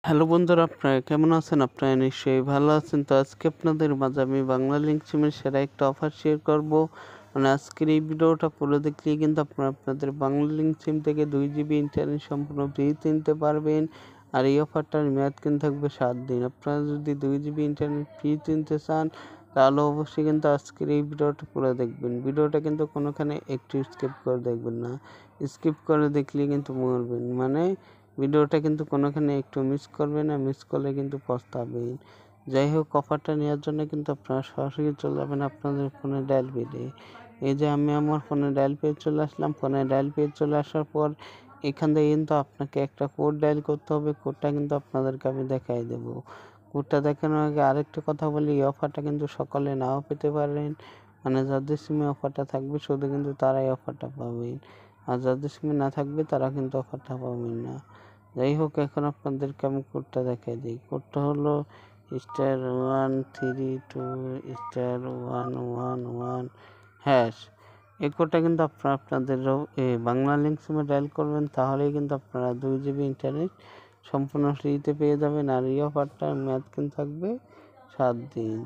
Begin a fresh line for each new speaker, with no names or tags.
Hello বন্ধুরা, আপনারা কেমন আছেন? আপনারা নিশ্চয়ই ভালো আছেন। তো আজকে আপনাদের মাঝে আমি বাংলা লিঙ্ক সিমের সেরা একটা অফার শেয়ার করব। মানে আজকের এই ভিডিওটা পুরো দেখলেই কিন্তু আপনারা আপনাদের বাংলা লিঙ্ক সিম থেকে 2 GB ইন্টারনেট সম্পূর্ণ ফ্রিতে নিতে পারবেন। আর এই অফারটার মেয়াদ কিন্তু থাকবে 7 দিন। আপনারা যদি 2 GB ইন্টারনেট ফ্রিতে নিতে চান তাহলে অবশ্যই কিন্তু আজকের এই ভিডিওটা পুরো দেখবেন। ভিডিওটা কিন্তু কোনোখানে একটু স্কিপ করে দেখবেন না। স্কিপ করে দেখলে কিন্তু মরবেন। মানে ভিডিওটা কিন্তু কোনোখানে একটু মিস করবেন না, মিস করলে কিন্তু পস্তাবেন। যাই হোক, অফারটা নেওয়ার জন্য কিন্তু আপনারা সরাসরি চলে যাবেন আপনাদের ফোনে ডায়াল পেজে। এই যে আমি আমার ফোনে ডায়াল পেজ চলে আসলাম। ফোনে ডায়াল পেজ চলে আসার পর এখান থেকে কিন্তু আপনাকে একটা কোড ডায়াল করতে হবে। কোডটা কিন্তু আপনাদেরকে আমি দেখাই দেবো। কোডটা দেখানোর আগে আরেকটা কথা বলি, এই অফারটা কিন্তু সকলে নাও পেতে পারেন। মানে যাদের সিমে অফারটা থাকবে শুধু কিন্তু তারাই অফারটা পাবেন, আর যাদের সিমে না থাকবে তারা কিন্তু অফারটা পাবেন না। যাই হোক, এখন আপনাদেরকে আমি কোডটা দেখাই দিই। কোডটা হলো *132*111#। এই কোডটা কিন্তু আপনারা আপনাদের বাংলা লিঙ্ক সিমে ডায়াল করবেন, তাহলেই কিন্তু আপনারা 2 GB ইন্টারনেট সম্পূর্ণ ফ্রিতে পেয়ে যাবেন। আর এই অফারটার মেয়াদ কিন্তু থাকবে 7 দিন।